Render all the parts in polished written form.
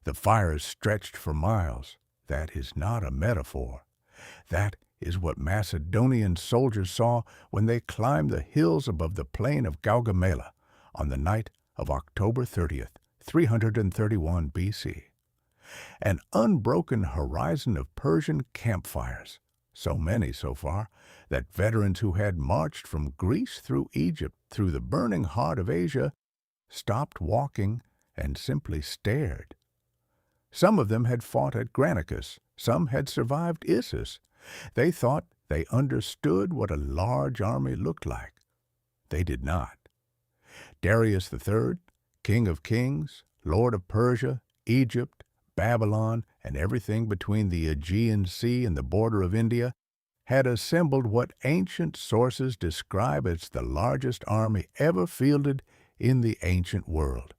The fires stretched for miles. That is not a metaphor. That is what Macedonian soldiers saw when they climbed the hills above the plain of Gaugamela on the night of October 30th, 331 BC. An unbroken horizon of Persian campfires, so many so far that veterans who had marched from Greece through Egypt through the burning heart of Asia stopped walking and simply stared. Some of them had fought at Granicus, some had survived Issus. They thought they understood what a large army looked like. They did not. Darius III, King of Kings, Lord of Persia, Egypt, Babylon, and everything between the Aegean Sea and the border of India, had assembled what ancient sources describe as the largest army ever fielded in the ancient world.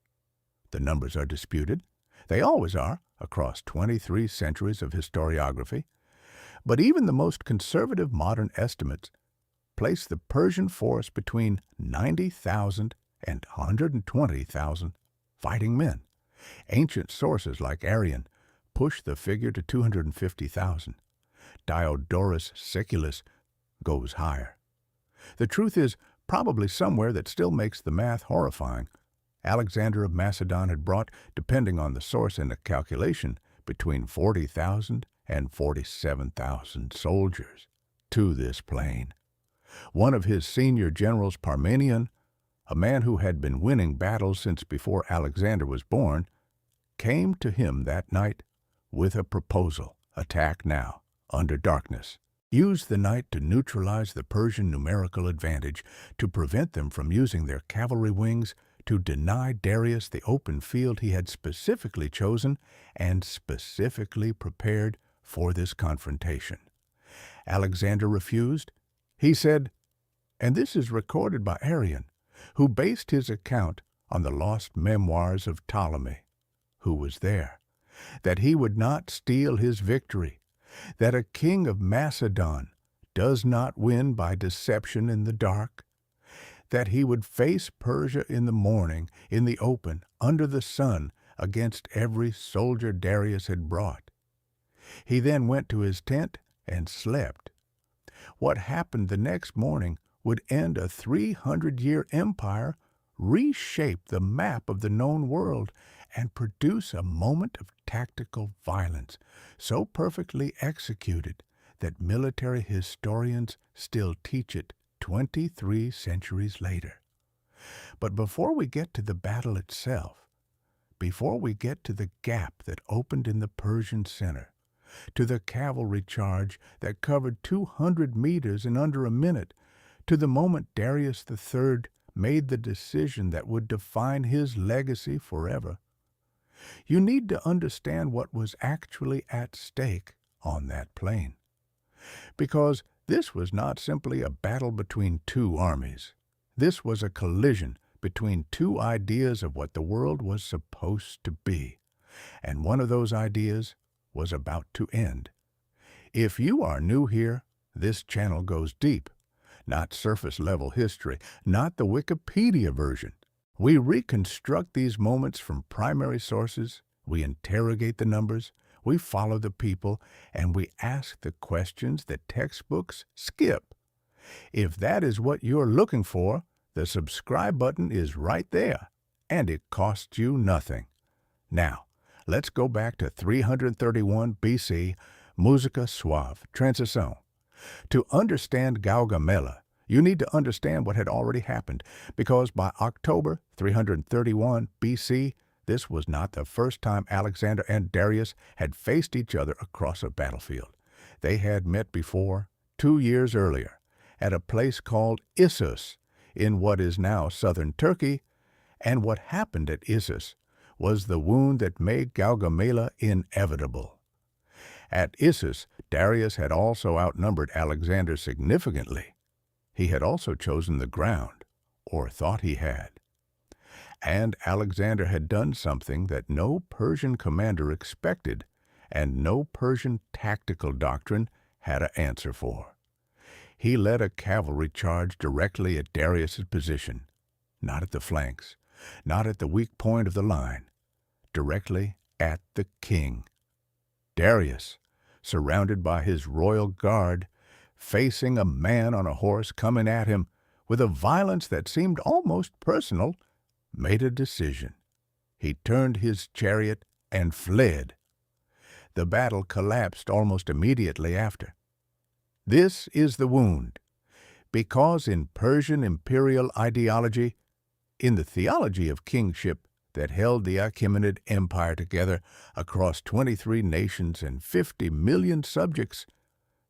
The numbers are disputed. They always are, across 23 centuries of historiography. But even the most conservative modern estimates place the Persian force between 90,000 and 120,000 fighting men. Ancient sources like Arrian push the figure to 250,000. Diodorus Siculus goes higher. The truth is probably somewhere that still makes the math horrifying. Alexander of Macedon had brought, depending on the source and the calculation, between 40,000 and 47,000 soldiers to this plain. One of his senior generals, Parmenion, a man who had been winning battles since before Alexander was born, came to him that night with a proposal: attack now, under darkness. Use the night to neutralize the Persian numerical advantage, to prevent them from using their cavalry wings, to deny Darius the open field he had specifically chosen and specifically prepared for this confrontation. Alexander refused. He said, and this is recorded by Arrian, who based his account on the lost memoirs of Ptolemy, who was there, that he would not steal his victory, that a king of Macedon does not win by deception in the dark, that he would face Persia in the morning, in the open, under the sun, against every soldier Darius had brought. He then went to his tent and slept. What happened the next morning would end a 300-year empire, reshape the map of the known world, and produce a moment of tactical violence so perfectly executed that military historians still teach it 23 centuries later. But before we get to the battle itself, before we get to the gap that opened in the Persian center, to the cavalry charge that covered 200 meters in under a minute, to the moment Darius III made the decision that would define his legacy forever, you need to understand what was actually at stake on that plain. Because this was not simply a battle between two armies. This was a collision between two ideas of what the world was supposed to be. And one of those ideas was about to end. If you are new here, this channel goes deep. Not surface-level history, not the Wikipedia version. We reconstruct these moments from primary sources, we interrogate the numbers, we follow the people, and we ask the questions that textbooks skip. If that is what you're looking for, the subscribe button is right there, and it costs you nothing. Now, let's go back to 331 BC, Musica Suave, Transition. To understand Gaugamela, you need to understand what had already happened, because by October 331 BC, this was not the first time Alexander and Darius had faced each other across a battlefield. They had met before, 2 years earlier, at a place called Issus, in what is now southern Turkey, and what happened at Issus was the wound that made Gaugamela inevitable. At Issus, Darius had also outnumbered Alexander significantly. He had also chosen the ground, or thought he had. And Alexander had done something that no Persian commander expected, and no Persian tactical doctrine had an answer for. He led a cavalry charge directly at Darius's position, not at the flanks, not at the weak point of the line, directly at the king. Darius, surrounded by his royal guard, facing a man on a horse coming at him with a violence that seemed almost personal, made a decision. He turned his chariot and fled. The battle collapsed almost immediately after. This is the wound, because in Persian imperial ideology, in the theology of kingship that held the Achaemenid Empire together across 23 nations and 50 million subjects,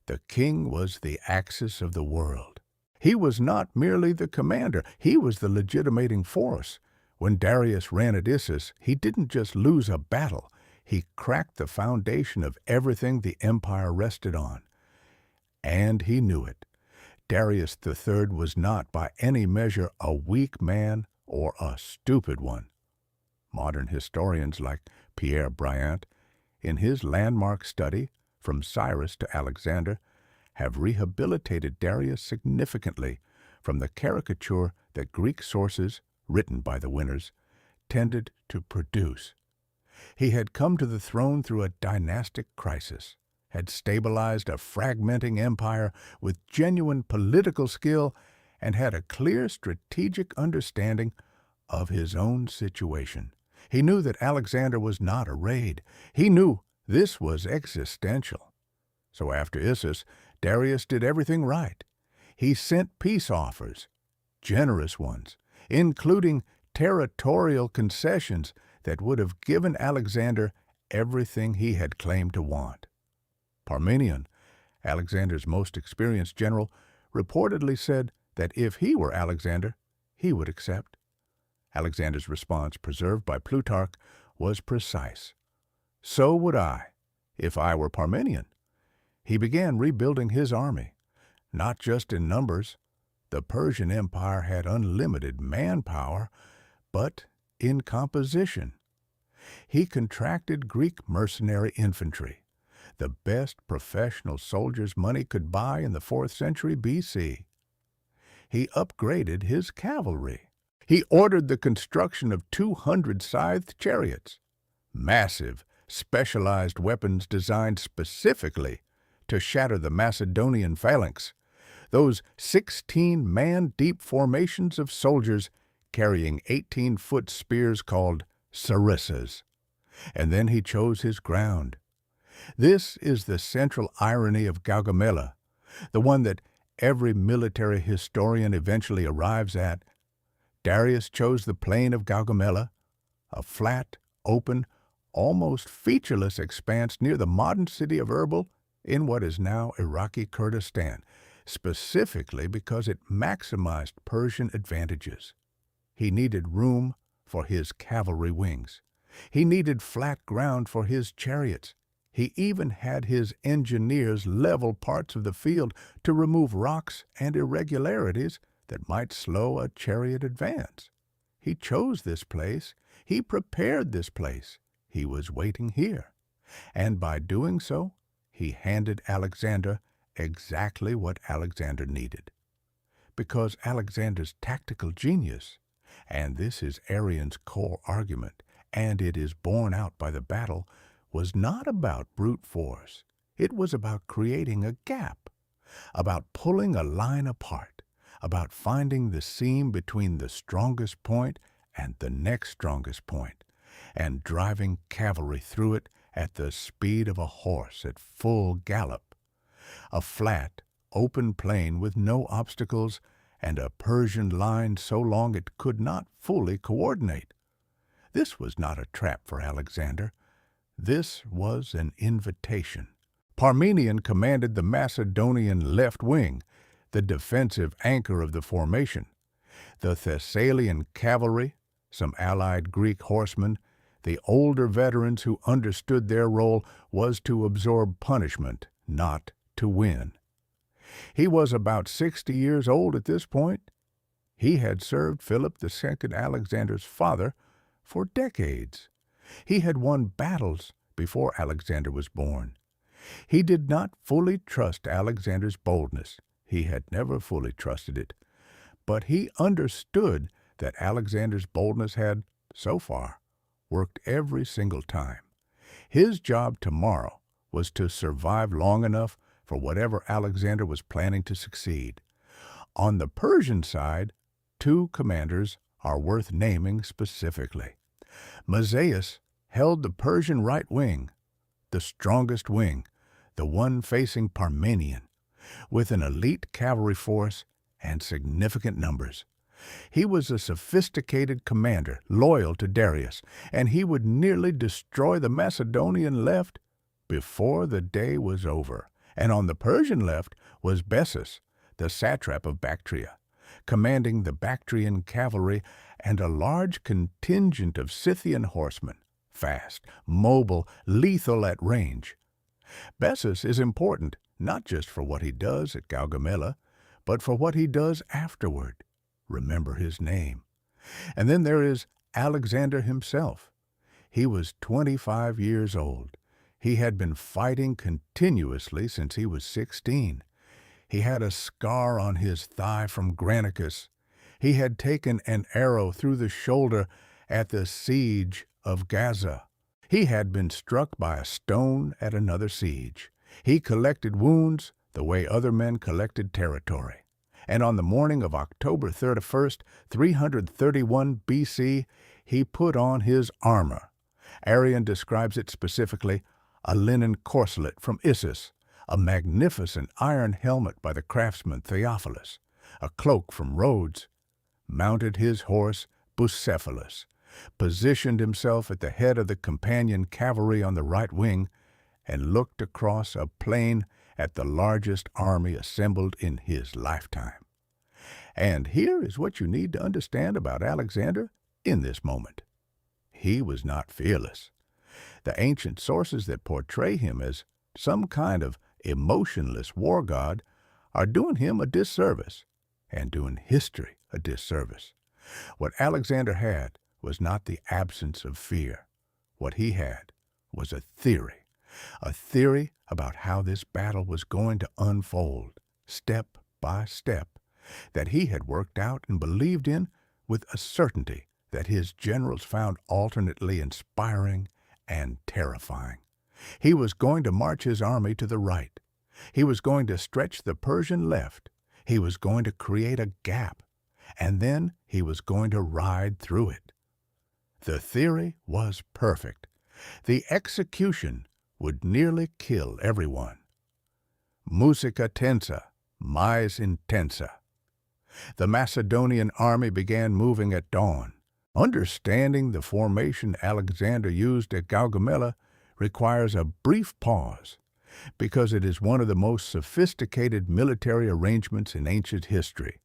the king was the axis of the world. He was not merely the commander, he was the legitimating force. When Darius ran at Issus, he didn't just lose a battle, he cracked the foundation of everything the empire rested on. And he knew it. Darius III was not by any measure a weak man or a stupid one. Modern historians like Pierre Briant, in his landmark study, From Cyrus to Alexander, have rehabilitated Darius significantly from the caricature that Greek sources, written by the winners, tended to produce. He had come to the throne through a dynastic crisis, had stabilized a fragmenting empire with genuine political skill, and had a clear strategic understanding of his own situation. He knew that Alexander was not a raid. He knew this was existential. So after Issus, Darius did everything right. He sent peace offers, generous ones, including territorial concessions that would have given Alexander everything he had claimed to want. Parmenion, Alexander's most experienced general, reportedly said that if he were Alexander, he would accept. Alexander's response, preserved by Plutarch, was precise. So would I, if I were Parmenion. He began rebuilding his army, not just in numbers. The Persian Empire had unlimited manpower, but in composition. He contracted Greek mercenary infantry, the best professional soldiers money could buy in the 4th century BC. He upgraded his cavalry. He ordered the construction of 200 scythed chariots, massive, specialized weapons designed specifically to shatter the Macedonian phalanx, those 16-man-deep formations of soldiers carrying 18-foot spears called sarissas. And then he chose his ground. This is the central irony of Gaugamela, the one that every military historian eventually arrives at. Darius chose the plain of Gaugamela, a flat, open, almost featureless expanse near the modern city of Erbil in what is now Iraqi Kurdistan, specifically because it maximized Persian advantages. He needed room for his cavalry wings. He needed flat ground for his chariots. He even had his engineers level parts of the field to remove rocks and irregularities that might slow a chariot advance. He chose this place. He prepared this place. He was waiting here. And by doing so, he handed Alexander exactly what Alexander needed. Because Alexander's tactical genius, and this is Arrian's core argument, and it is borne out by the battle, was not about brute force. It was about creating a gap, about pulling a line apart, about finding the seam between the strongest point and the next strongest point, and driving cavalry through it at the speed of a horse at full gallop. A flat, open plain with no obstacles and a Persian line so long it could not fully coordinate. This was not a trap for Alexander. This was an invitation. Parmenion commanded the Macedonian left wing, the defensive anchor of the formation. The Thessalian cavalry, some allied Greek horsemen, the older veterans who understood their role was to absorb punishment, not to win. He was about 60 years old at this point. He had served Philip II, Alexander's father, for decades. He had won battles before Alexander was born. He did not fully trust Alexander's boldness. He had never fully trusted it. But he understood that Alexander's boldness had, so far, worked every single time. His job tomorrow was to survive long enough for whatever Alexander was planning to succeed. On the Persian side, two commanders are worth naming specifically. Mazaeus held the Persian right wing, the strongest wing, the one facing Parmenion, with an elite cavalry force and significant numbers. He was a sophisticated commander, loyal to Darius, and he would nearly destroy the Macedonian left before the day was over. And on the Persian left was Bessus, the satrap of Bactria, commanding the Bactrian cavalry and a large contingent of Scythian horsemen, fast, mobile, lethal at range. Bessus is important not just for what he does at Gaugamela, but for what he does afterward. Remember his name. And then there is Alexander himself. He was 25 years old. He had been fighting continuously since he was 16. He had a scar on his thigh from Granicus. He had taken an arrow through the shoulder at the siege of Gaza. He had been struck by a stone at another siege. He collected wounds the way other men collected territory. And on the morning of October 31st, 331 BC, he put on his armor. Arrian describes it specifically, a linen corselet from Issus, a magnificent iron helmet by the craftsman Theophilus, a cloak from Rhodes, mounted his horse Bucephalus, positioned himself at the head of the companion cavalry on the right wing, and looked across a plain at the largest army assembled in his lifetime. And here is what you need to understand about Alexander in this moment. He was not fearless. The ancient sources that portray him as some kind of emotionless war god are doing him a disservice and doing history a disservice. What Alexander had was not the absence of fear. What he had was a theory about how this battle was going to unfold, step by step, that he had worked out and believed in with a certainty that his generals found alternately inspiring and terrifying. He was going to march his army to the right. He was going to stretch the Persian left. He was going to create a gap, and then he was going to ride through it. The theory was perfect. The execution would nearly kill everyone. Musica tensa, mais intensa. The Macedonian army began moving at dawn. Understanding the formation Alexander used at Gaugamela requires a brief pause, because it is one of the most sophisticated military arrangements in ancient history,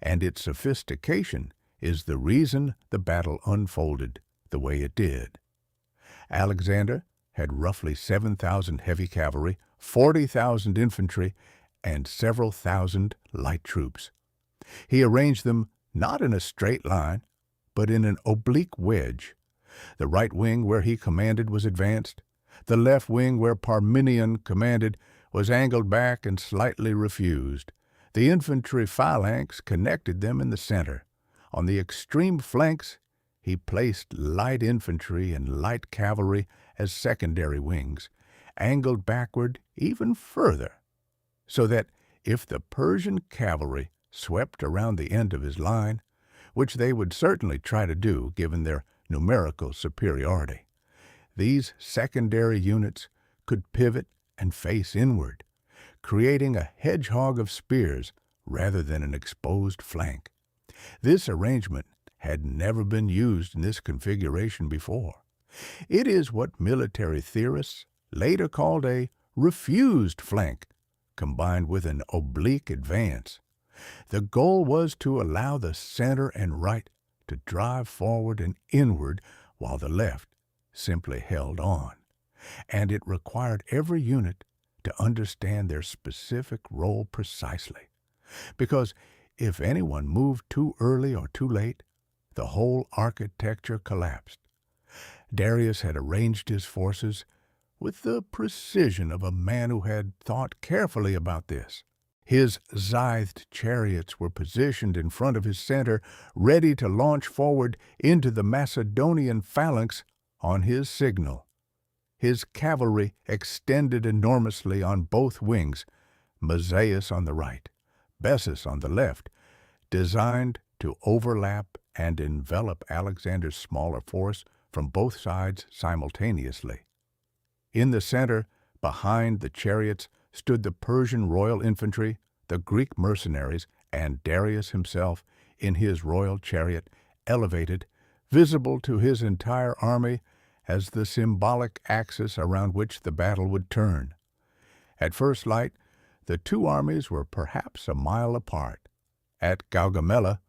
and its sophistication is the reason the battle unfolded the way it did. Alexander had roughly 7,000 heavy cavalry, 40,000 infantry, and several thousand light troops. He arranged them not in a straight line, but in an oblique wedge. The right wing where he commanded was advanced. The left wing where Parmenion commanded was angled back and slightly refused. The infantry phalanx connected them in the center. On the extreme flanks, he placed light infantry and light cavalry as secondary wings, angled backward even further, so that if the Persian cavalry swept around the end of his line, which they would certainly try to do given their numerical superiority, these secondary units could pivot and face inward, creating a hedgehog of spears rather than an exposed flank. This arrangement had never been used in this configuration before. It is what military theorists later called a refused flank, combined with an oblique advance. The goal was to allow the center and right to drive forward and inward while the left simply held on. And it required every unit to understand their specific role precisely. Because if anyone moved too early or too late, the whole architecture collapsed. Darius had arranged his forces with the precision of a man who had thought carefully about this. His scythed chariots were positioned in front of his center, ready to launch forward into the Macedonian phalanx on his signal. his cavalry extended enormously on both wings, Mazaeus on the right, Bessus on the left, designed to overlap and envelop Alexander's smaller force from both sides simultaneously. In the center, behind the chariots, stood the Persian royal infantry, the Greek mercenaries, and Darius himself in his royal chariot, elevated, visible to his entire army as the symbolic axis around which the battle would turn. At first light, the two armies were perhaps a mile apart. At Gaugamela,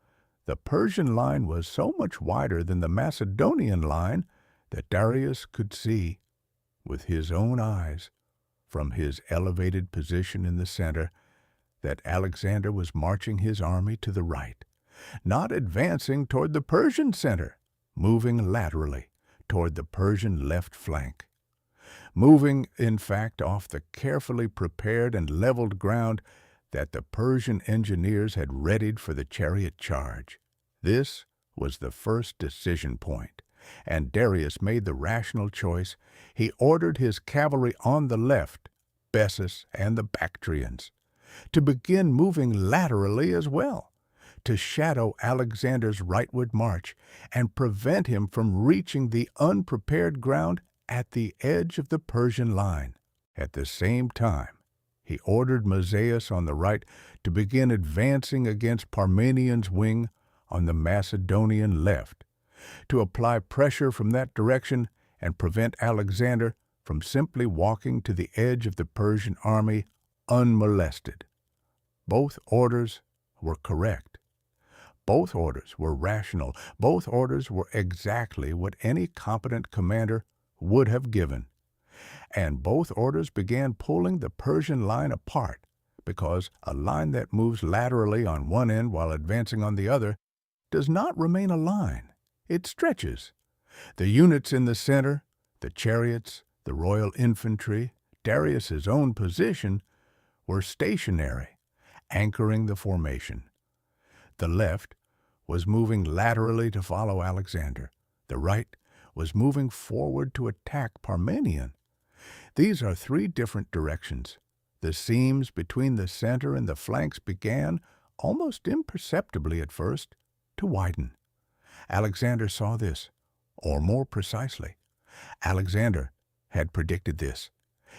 the Persian line was so much wider than the Macedonian line that Darius could see, with his own eyes, from his elevated position in the center, that Alexander was marching his army to the right, not advancing toward the Persian center, moving laterally toward the Persian left flank. Moving, in fact, off the carefully prepared and leveled ground that the Persian engineers had readied for the chariot charge. This was the first decision point, and Darius made the rational choice. He ordered his cavalry on the left, Bessus and the Bactrians, to begin moving laterally as well, to shadow Alexander's rightward march and prevent him from reaching the unprepared ground at the edge of the Persian line. At the same time, he ordered Mazaeus on the right to begin advancing against Parmenian's wing on the Macedonian left, to apply pressure from that direction and prevent Alexander from simply walking to the edge of the Persian army unmolested. Both orders were correct. Both orders were rational. Both orders were exactly what any competent commander would have given. And both orders began pulling the Persian line apart, because a line that moves laterally on one end while advancing on the other does not remain a line. It stretches. The units in the center, the chariots, the royal infantry, Darius's own position, were stationary, anchoring the formation. The left was moving laterally to follow Alexander. The right was moving forward to attack Parmenion. These are three different directions. The seams between the center and the flanks began, almost imperceptibly at first, to widen. Alexander saw this, or more precisely, Alexander had predicted this.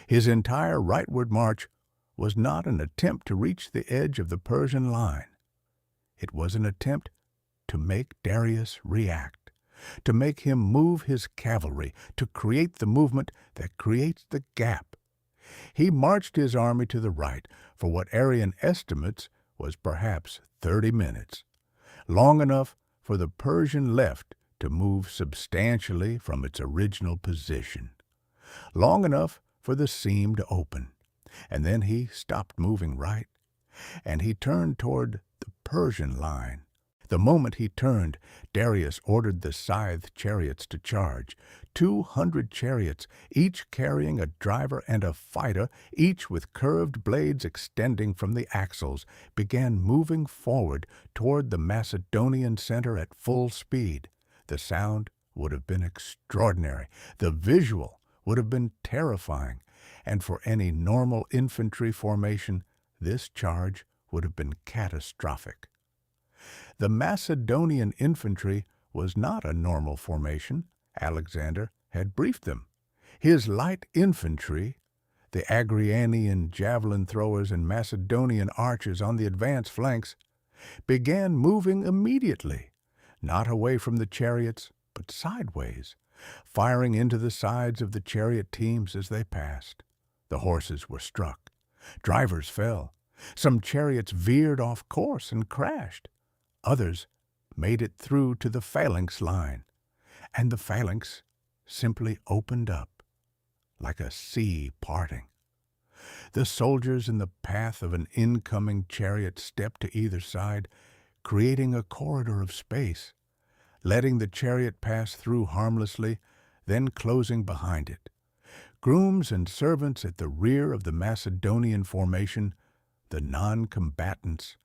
His entire rightward march was not an attempt to reach the edge of the Persian line. It was an attempt to make Darius react, to make him move his cavalry, to create the movement that creates the gap. He marched his army to the right for what Arian estimates was perhaps 30 minutes, long enough for the Persian left to move substantially from its original position, long enough for the seam to open. And then he stopped moving right, and he turned toward the Persian line. The moment he turned, Darius ordered the scythed chariots to charge. 200 chariots, each carrying a driver and a fighter, each with curved blades extending from the axles, began moving forward toward the Macedonian center at full speed. The sound would have been extraordinary. The visual would have been terrifying. And for any normal infantry formation, this charge would have been catastrophic. The Macedonian infantry was not a normal formation. Alexander had briefed them. His light infantry, the Agrianian javelin throwers and Macedonian archers on the advance flanks, began moving immediately, not away from the chariots, but sideways, firing into the sides of the chariot teams as they passed. The horses were struck. Drivers fell. Some chariots veered off course and crashed. Others made it through to the phalanx line, and the phalanx simply opened up, like a sea parting. The soldiers in the path of an incoming chariot stepped to either side, creating a corridor of space, letting the chariot pass through harmlessly, then closing behind it. Grooms and servants at the rear of the Macedonian formation, the non-combatants,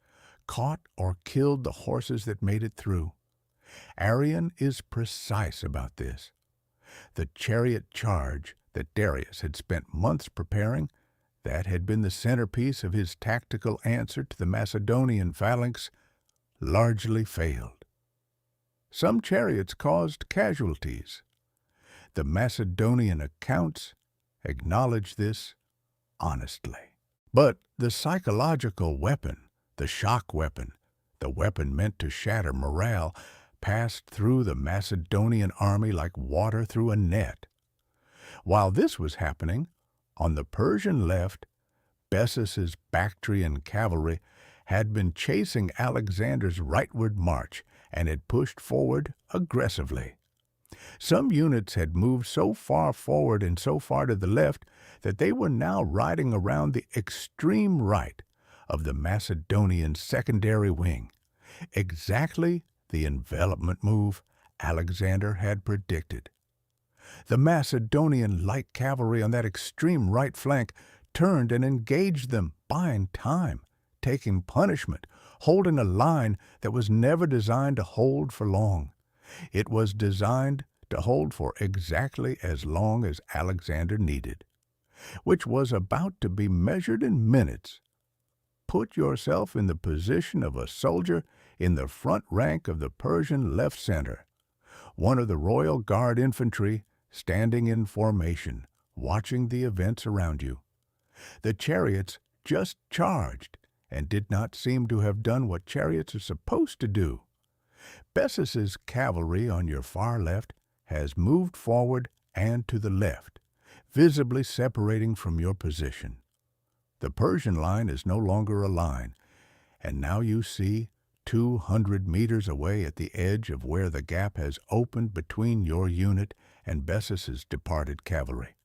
caught or killed the horses that made it through. Arrian is precise about this. The chariot charge that Darius had spent months preparing, that had been the centerpiece of his tactical answer to the Macedonian phalanx, largely failed. Some chariots caused casualties. The Macedonian accounts acknowledge this honestly. But the psychological weapon, the shock weapon, the weapon meant to shatter morale, passed through the Macedonian army like water through a net. While this was happening, on the Persian left, Bessus's Bactrian cavalry had been chasing Alexander's rightward march and had pushed forward aggressively. Some units had moved so far forward and so far to the left that they were now riding around the extreme right of the Macedonian secondary wing, exactly the envelopment move Alexander had predicted. The Macedonian light cavalry on that extreme right flank turned and engaged them, buying time, taking punishment, holding a line that was never designed to hold for long. It was designed to hold for exactly as long as Alexander needed, which was about to be measured in minutes. Put yourself in the position of a soldier in the front rank of the Persian left center, one of the Royal Guard infantry standing in formation, watching the events around you. The chariots just charged and did not seem to have done what chariots are supposed to do. Bessus's cavalry on your far left has moved forward and to the left, visibly separating from your position. The Persian line is no longer a line, and now you see 200 meters away at the edge of where the gap has opened between your unit and Bessus's departed cavalry.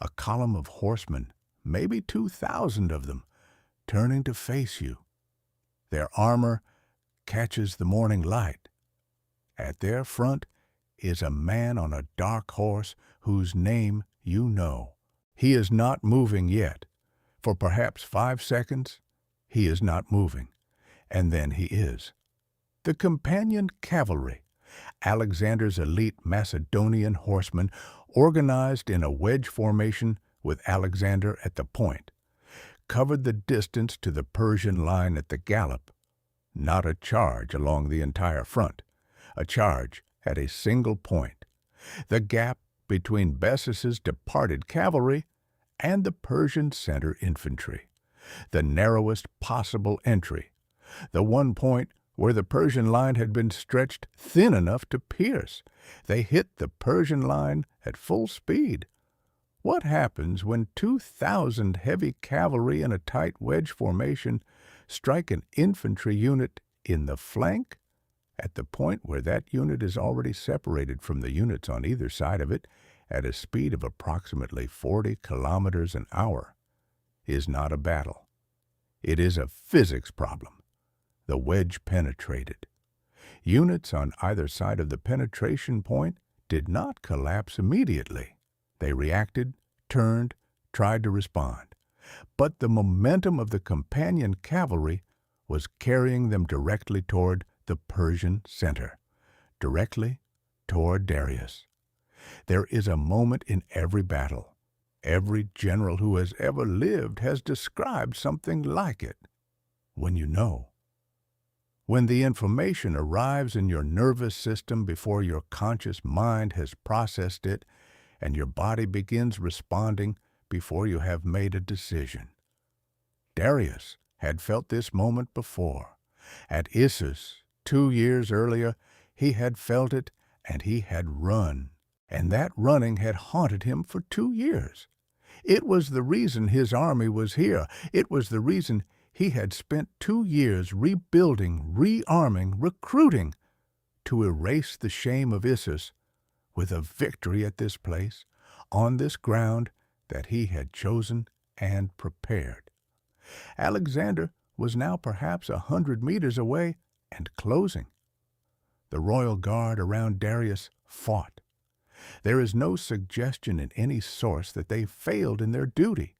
A column of horsemen, maybe 2,000 of them, turning to face you. Their armor catches the morning light. At their front is a man on a dark horse whose name you know. He is not moving yet. For perhaps 5 seconds, he is not moving, and then he is. The companion cavalry, Alexander's elite Macedonian horsemen, organized in a wedge formation with Alexander at the point, covered the distance to the Persian line at the gallop. Not a charge along the entire front, a charge at a single point. The gap between Bessus's departed cavalry and the Persian center infantry, the narrowest possible entry, the one point where the Persian line had been stretched thin enough to pierce. They hit the Persian line at full speed. What happens when 2,000 heavy cavalry in a tight wedge formation strike an infantry unit in the flank at the point where that unit is already separated from the units on either side of it at a speed of approximately 40 kilometers an hour, is not a battle. It is a physics problem. The wedge penetrated. Units on either side of the penetration point did not collapse immediately. They reacted, turned, tried to respond. But the momentum of the companion cavalry was carrying them directly toward the Persian center, directly toward Darius. There is a moment in every battle. Every general who has ever lived has described something like it. When you know. When the information arrives in your nervous system before your conscious mind has processed it, and your body begins responding before you have made a decision. Darius had felt this moment before. At Issus, 2 years earlier, he had felt it, and he had run. And that running had haunted him for 2 years. It was the reason his army was here. It was the reason he had spent 2 years rebuilding, rearming, recruiting, to erase the shame of Issus with a victory at this place, on this ground that he had chosen and prepared. Alexander was now perhaps 100 meters away and closing. The royal guard around Darius fought. There is no suggestion in any source that they failed in their duty.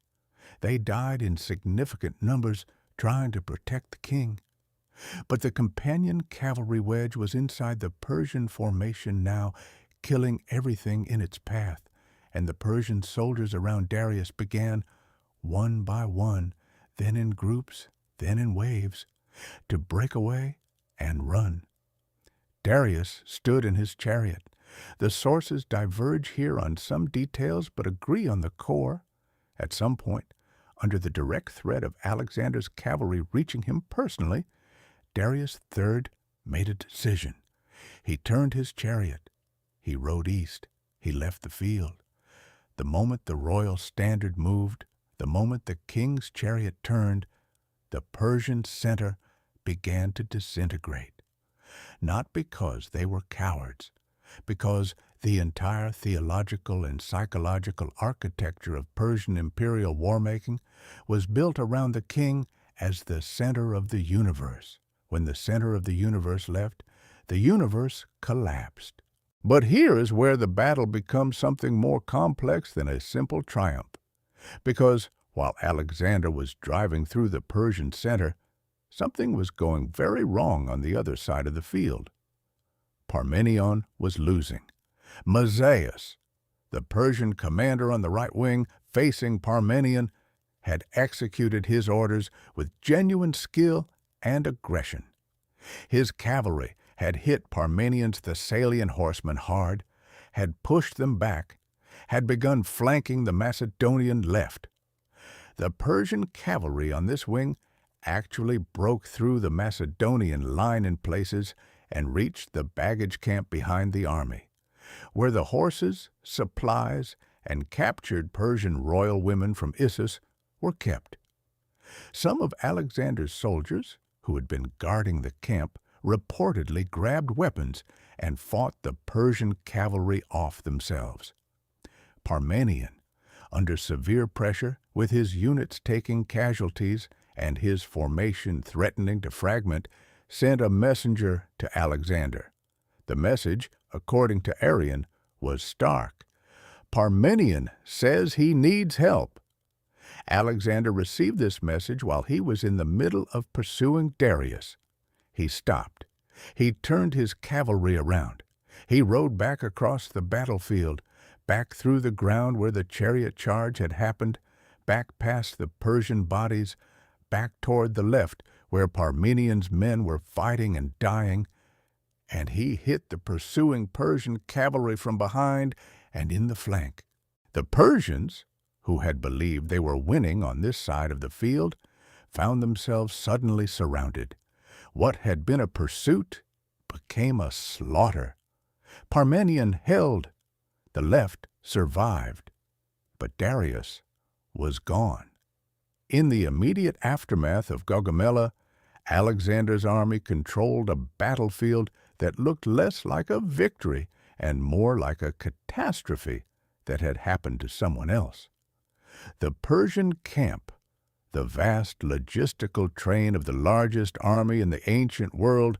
They died in significant numbers trying to protect the king. But the companion cavalry wedge was inside the Persian formation now, killing everything in its path, and the Persian soldiers around Darius began, one by one, then in groups, then in waves, to break away and run. Darius stood in his chariot. The sources diverge here on some details but agree on the core. At some point, under the direct threat of Alexander's cavalry reaching him personally, Darius III made a decision. He turned his chariot. He rode east. He left the field. The moment the royal standard moved, the moment the king's chariot turned, the Persian center began to disintegrate. Not because they were cowards, because the entire theological and psychological architecture of Persian imperial war-making was built around the king as the center of the universe. When the center of the universe left, the universe collapsed. But here is where the battle becomes something more complex than a simple triumph. Because while Alexander was driving through the Persian center, something was going very wrong on the other side of the field. Parmenion was losing. Mazaeus, the Persian commander on the right wing facing Parmenion, had executed his orders with genuine skill and aggression. His cavalry had hit Parmenion's Thessalian horsemen hard, had pushed them back, had begun flanking the Macedonian left. The Persian cavalry on this wing actually broke through the Macedonian line in places and reached the baggage camp behind the army, where the horses, supplies, and captured Persian royal women from Issus were kept. Some of Alexander's soldiers, who had been guarding the camp, reportedly grabbed weapons and fought the Persian cavalry off themselves. Parmenion, under severe pressure, with his units taking casualties and his formation threatening to fragment, sent a messenger to Alexander. The message, according to Arrian, was stark. Parmenion says he needs help. Alexander received this message while he was in the middle of pursuing Darius. He stopped. He turned his cavalry around. He rode back across the battlefield, back through the ground where the chariot charge had happened, back past the Persian bodies, back toward the left where Parmenion's men were fighting and dying, and he hit the pursuing Persian cavalry from behind and in the flank. The Persians, who had believed they were winning on this side of the field, found themselves suddenly surrounded. What had been a pursuit became a slaughter. Parmenion held. The left survived. But Darius was gone. In the immediate aftermath of Gaugamela, Alexander's army controlled a battlefield that looked less like a victory and more like a catastrophe that had happened to someone else. The Persian camp, the vast logistical train of the largest army in the ancient world,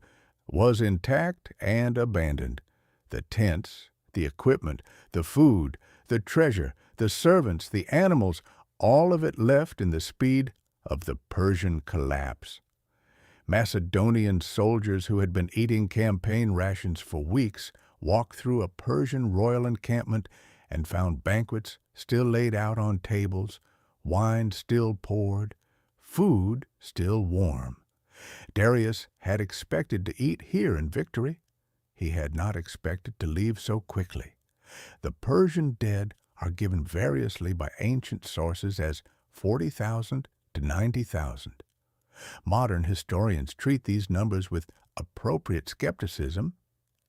was intact and abandoned. The tents, the equipment, the food, the treasure, the servants, the animals, all of it left in the speed of the Persian collapse. Macedonian soldiers who had been eating campaign rations for weeks walked through a Persian royal encampment and found banquets still laid out on tables, wine still poured, food still warm. Darius had expected to eat here in victory. He had not expected to leave so quickly. The Persian dead are given variously by ancient sources as 40,000 to 90,000. Modern historians treat these numbers with appropriate skepticism.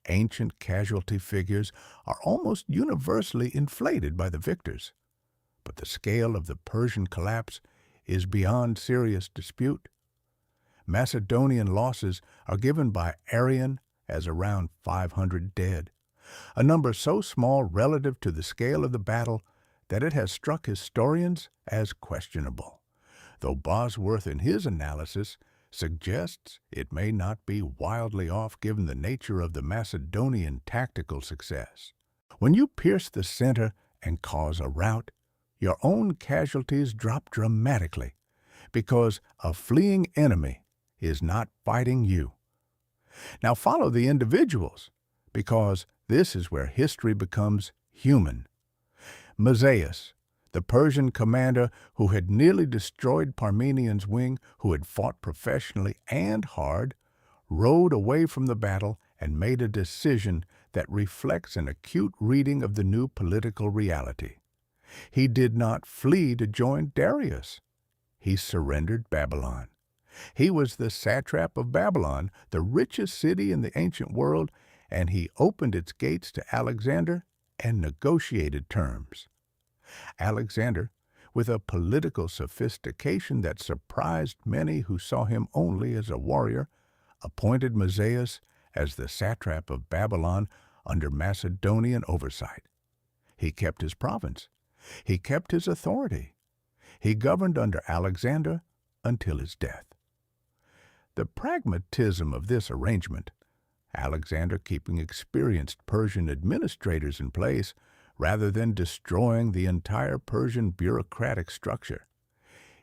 Ancient casualty figures are almost universally inflated by the victors. But the scale of the Persian collapse is beyond serious dispute. Macedonian losses are given by Arrian as around 500 dead, a number so small relative to the scale of the battle that it has struck historians as questionable, though Bosworth in his analysis suggests it may not be wildly off given the nature of the Macedonian tactical success. When you pierce the center and cause a rout, your own casualties drop dramatically because a fleeing enemy is not fighting you. Now follow the individuals, because this is where history becomes human. Mazaeus, the Persian commander who had nearly destroyed Parmenian's wing, who had fought professionally and hard, rode away from the battle and made a decision that reflects an acute reading of the new political reality. He did not flee to join Darius. He surrendered Babylon. He was the satrap of Babylon, the richest city in the ancient world, and he opened its gates to Alexander and negotiated terms. Alexander, with a political sophistication that surprised many who saw him only as a warrior, appointed Mazaeus as the satrap of Babylon under Macedonian oversight. He kept his province. He kept his authority. He governed under Alexander until his death. The pragmatism of this arrangement, Alexander keeping experienced Persian administrators in place rather than destroying the entire Persian bureaucratic structure,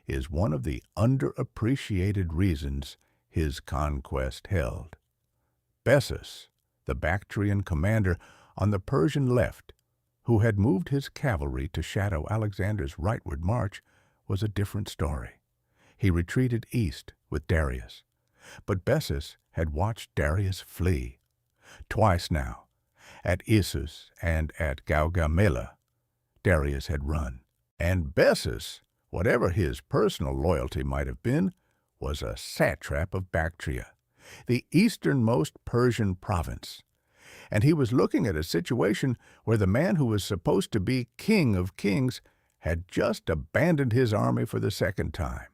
is one of the underappreciated reasons his conquest held. Bessus, the Bactrian commander on the Persian left, who had moved his cavalry to shadow Alexander's rightward march, was a different story. He retreated east with Darius. But Bessus had watched Darius flee. Twice now, at Issus and at Gaugamela, Darius had run. And Bessus, whatever his personal loyalty might have been, was a satrap of Bactria, the easternmost Persian province. And he was looking at a situation where the man who was supposed to be king of kings had just abandoned his army for the second time.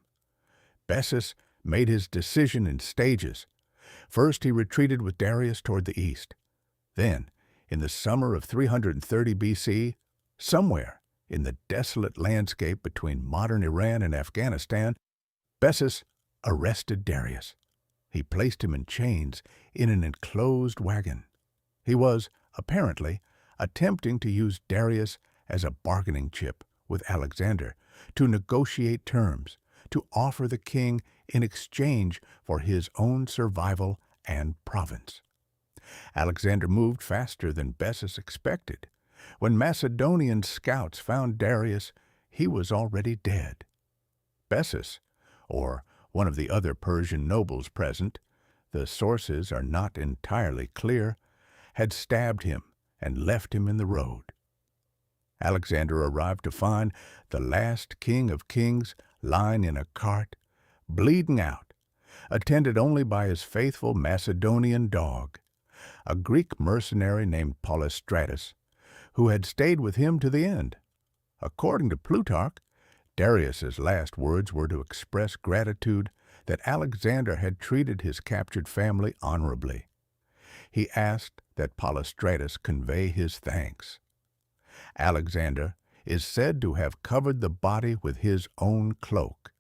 Bessus made his decision in stages. First, he retreated with Darius toward the east. Then, in the summer of 330 B.C., somewhere in the desolate landscape between modern Iran and Afghanistan, Bessus arrested Darius. He placed him in chains in an enclosed wagon. He was, apparently, attempting to use Darius as a bargaining chip with Alexander to negotiate terms, to offer the king in exchange for his own survival and province. Alexander moved faster than Bessus expected. When Macedonian scouts found Darius, he was already dead. Bessus, or one of the other Persian nobles present, the sources are not entirely clear, had stabbed him and left him in the road. Alexander arrived to find the last king of kings lying in a cart, bleeding out, attended only by his faithful Macedonian dog, a Greek mercenary named Polystratus, who had stayed with him to the end. According to Plutarch, Darius's last words were to express gratitude that Alexander had treated his captured family honorably. He asked that Polystratus convey his thanks. Alexander is said to have covered the body with his own cloak.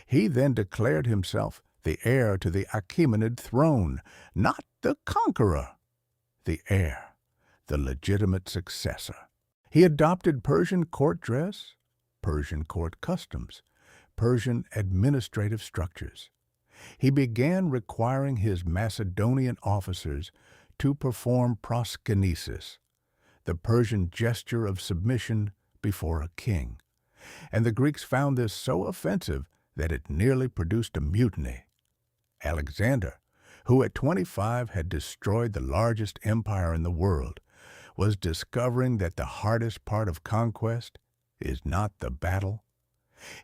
He then declared himself the heir to the Achaemenid throne, not the conqueror, the heir, the legitimate successor. He adopted Persian court dress, Persian court customs, Persian administrative structures. He began requiring his Macedonian officers to perform proskynesis, the Persian gesture of submission before a king, and the Greeks found this so offensive that it nearly produced a mutiny. Alexander, who at 25 had destroyed the largest empire in the world, was discovering that the hardest part of conquest is not the battle.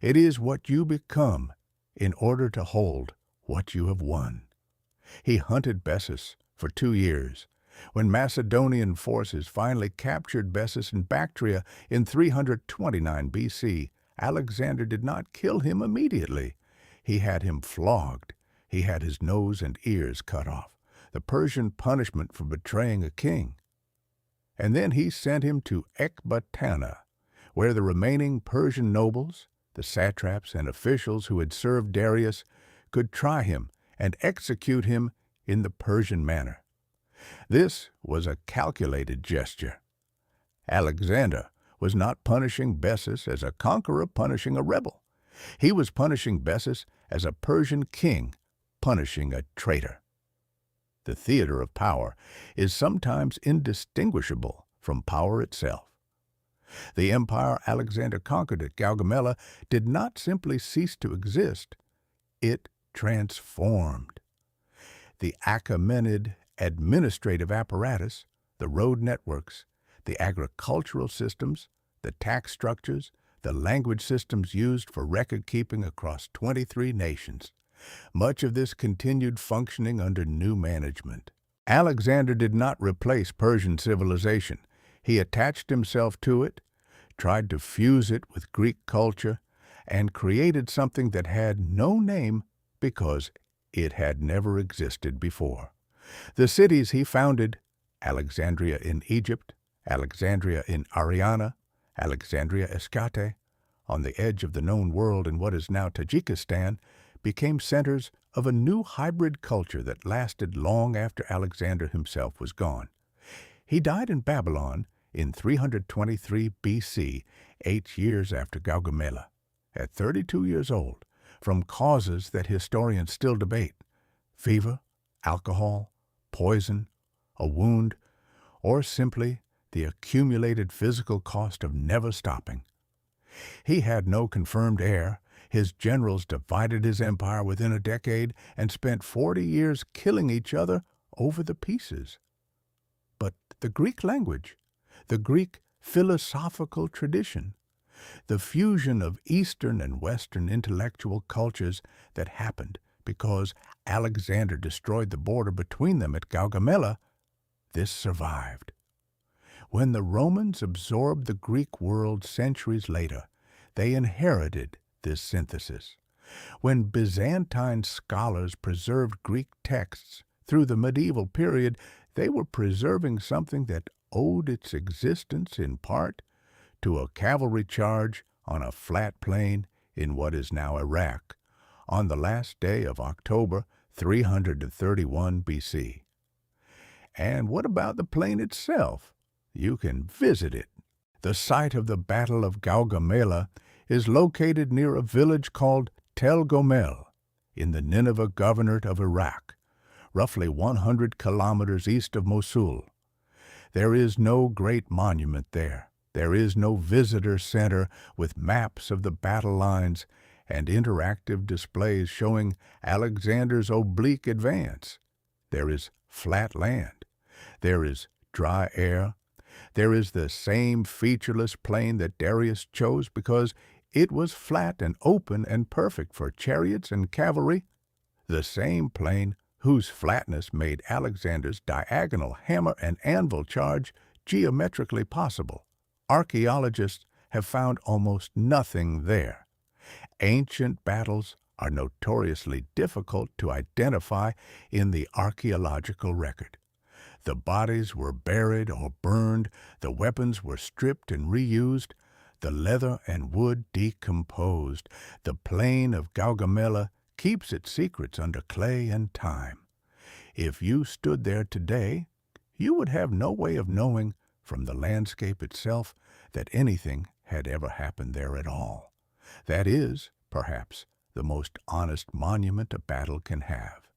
It is what you become in order to hold what you have won. He hunted Bessus for 2 years. When Macedonian forces finally captured Bessus in Bactria in 329 B.C., Alexander did not kill him immediately. He had him flogged. He had his nose and ears cut off, the Persian punishment for betraying a king. And then he sent him to Ecbatana, where the remaining Persian nobles, the satraps and officials who had served Darius, could try him and execute him in the Persian manner. This was a calculated gesture. Alexander was not punishing Bessus as a conqueror punishing a rebel. He was punishing Bessus as a Persian king punishing a traitor. The theater of power is sometimes indistinguishable from power itself. The empire Alexander conquered at Gaugamela did not simply cease to exist, it transformed. The Achaemenid administrative apparatus, the road networks, the agricultural systems, the tax structures, the language systems used for record-keeping across 23 nations. Much of this continued functioning under new management. Alexander did not replace Persian civilization. He attached himself to it, tried to fuse it with Greek culture, and created something that had no name because it had never existed before. The cities he founded, Alexandria in Egypt, Alexandria in Ariana, Alexandria Escate, on the edge of the known world in what is now Tajikistan, became centers of a new hybrid culture that lasted long after Alexander himself was gone. He died in Babylon in 323 BC, 8 years after Gaugamela, at 32 years old, from causes that historians still debate: fever, alcohol, poison, a wound, or simply the accumulated physical cost of never stopping. He had no confirmed heir. His generals divided his empire within a decade and spent 40 years killing each other over the pieces. But the Greek language, the Greek philosophical tradition, the fusion of Eastern and Western intellectual cultures that happened because Alexander destroyed the border between them at Gaugamela, this survived. When the Romans absorbed the Greek world centuries later, they inherited this synthesis. When Byzantine scholars preserved Greek texts through the medieval period, they were preserving something that owed its existence in part to a cavalry charge on a flat plain in what is now Iraq on the last day of October 331 BC. And what about the plain itself? You can visit it. The site of the Battle of Gaugamela is located near a village called Tel Gomel in the Nineveh Governorate of Iraq, roughly 100 kilometers east of Mosul. There is no great monument there. There is no visitor center with maps of the battle lines and interactive displays showing Alexander's oblique advance. There is flat land. There is dry air. There is the same featureless plain that Darius chose because it was flat and open and perfect for chariots and cavalry, the same plain whose flatness made Alexander's diagonal hammer and anvil charge geometrically possible. Archaeologists have found almost nothing there. Ancient battles are notoriously difficult to identify in the archaeological record. The bodies were buried or burned, the weapons were stripped and reused, the leather and wood decomposed. The plain of Gaugamela keeps its secrets under clay and time. If you stood there today, you would have no way of knowing from the landscape itself that anything had ever happened there at all. That is, perhaps, the most honest monument a battle can have.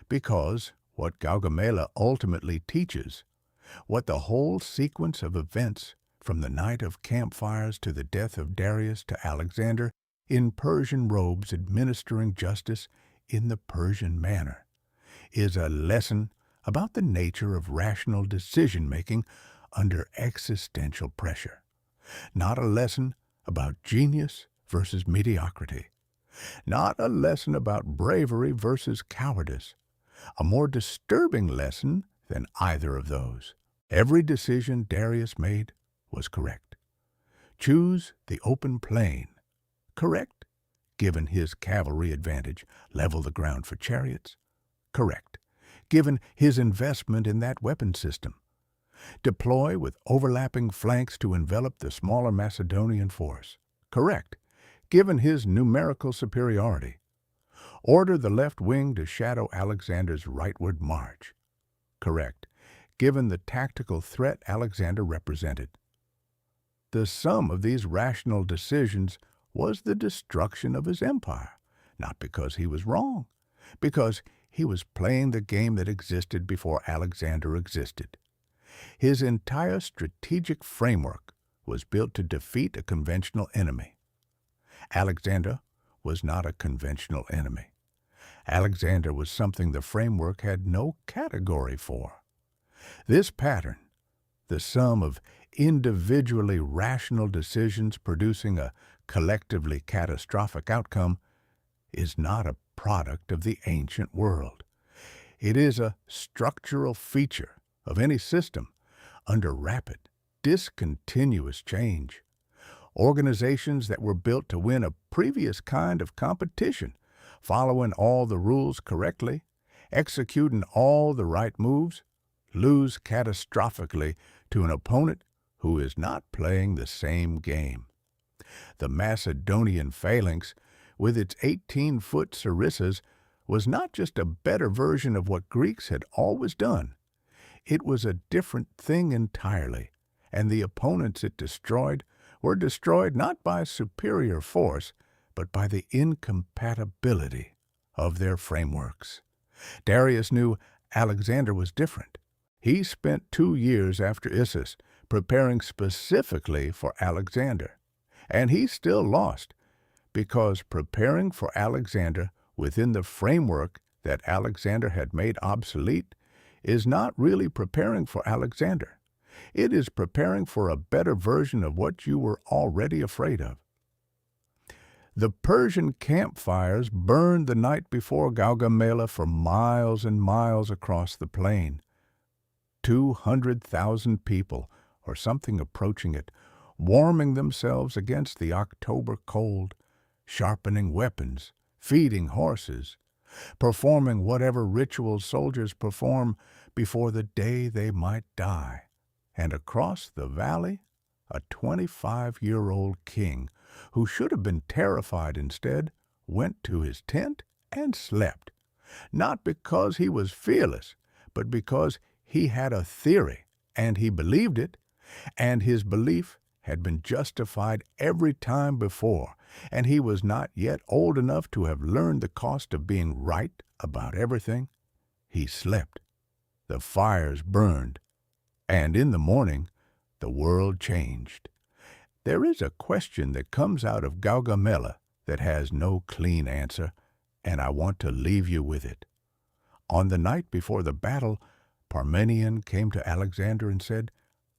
Because what Gaugamela ultimately teaches, what the whole sequence of events from the night of campfires to the death of Darius to Alexander in Persian robes administering justice in the Persian manner, is a lesson about the nature of rational decision-making under existential pressure. Not a lesson about genius versus mediocrity. Not a lesson about bravery versus cowardice. A more disturbing lesson than either of those. Every decision Darius made was correct. Choose the open plain. Correct. Given his cavalry advantage, level the ground for chariots. Correct. Given his investment in that weapon system. Deploy with overlapping flanks to envelop the smaller Macedonian force. Correct. Given his numerical superiority. Order the left wing to shadow Alexander's rightward march. Correct. Given the tactical threat Alexander represented. The sum of these rational decisions was the destruction of his empire, not because he was wrong, because he was playing the game that existed before Alexander existed. His entire strategic framework was built to defeat a conventional enemy. Alexander was not a conventional enemy. Alexander was something the framework had no category for. This pattern, the sum of individually rational decisions producing a collectively catastrophic outcome, is not a product of the ancient world. It is a structural feature of any system under rapid, discontinuous change. Organizations that were built to win a previous kind of competition, following all the rules correctly, executing all the right moves, lose catastrophically to an opponent who is not playing the same game. The Macedonian phalanx, with its 18-foot sarissas, was not just a better version of what Greeks had always done. It was a different thing entirely, and the opponents it destroyed were destroyed not by superior force, but by the incompatibility of their frameworks. Darius knew Alexander was different. He spent 2 years after Issus preparing specifically for Alexander, and he still lost, because preparing for Alexander within the framework that Alexander had made obsolete is not really preparing for Alexander. It is preparing for a better version of what you were already afraid of. The Persian campfires burned the night before Gaugamela for miles and miles across the plain. 200,000 people, or something approaching it, warming themselves against the October cold, sharpening weapons, feeding horses, performing whatever rituals soldiers perform before the day they might die. And across the valley, a 25-year-old king, who should have been terrified instead, went to his tent and slept, not because he was fearless, but because he had a theory, and he believed it, and his belief had been justified every time before, and he was not yet old enough to have learned the cost of being right about everything. He slept. The fires burned, and in the morning the world changed. There is a question that comes out of Gaugamela that has no clean answer, and I want to leave you with it. On the night before the battle, Parmenion came to Alexander and said,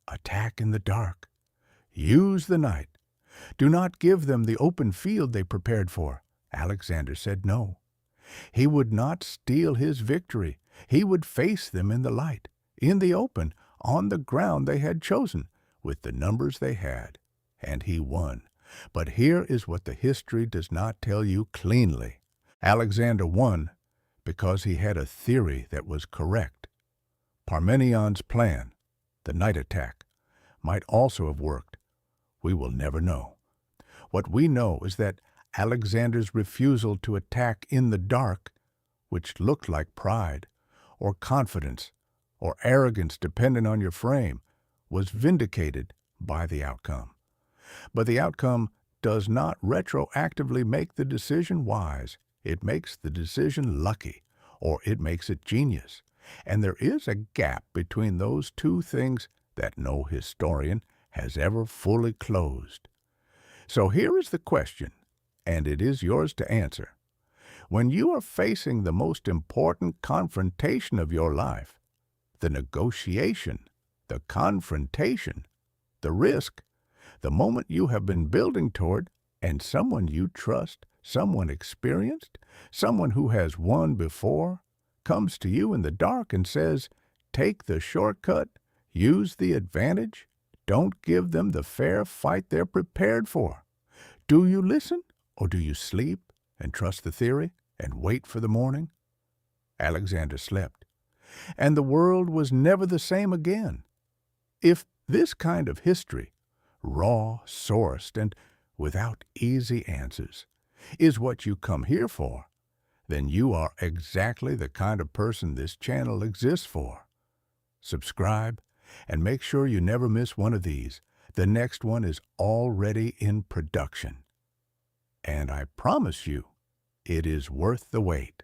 "Attack in the dark. Use the night. Do not give them the open field they prepared for." Alexander said no. He would not steal his victory. He would face them in the light, in the open, on the ground they had chosen, with the numbers they had. And he won. But here is what the history does not tell you cleanly. Alexander won because he had a theory that was correct. Parmenion's plan, the night attack, might also have worked. We will never know. What we know is that Alexander's refusal to attack in the dark, which looked like pride, or confidence, or arrogance depending on your frame, was vindicated by the outcome. But the outcome does not retroactively make the decision wise. It makes the decision lucky, or it makes it genius. And there is a gap between those two things that no historian has ever fully closed. So here is the question, and it is yours to answer. When you are facing the most important confrontation of your life, the negotiation, the confrontation, the risk, the moment you have been building toward, and someone you trust, someone experienced, someone who has won before, comes to you in the dark and says, "Take the shortcut, use the advantage, don't give them the fair fight they're prepared for." Do you listen, or do you sleep and trust the theory and wait for the morning? Alexander slept, and the world was never the same again. If this kind of history, raw, sourced, and without easy answers, is what you come here for, then you are exactly the kind of person this channel exists for. Subscribe, and make sure you never miss one of these. The next one is already in production. And I promise you, it is worth the wait.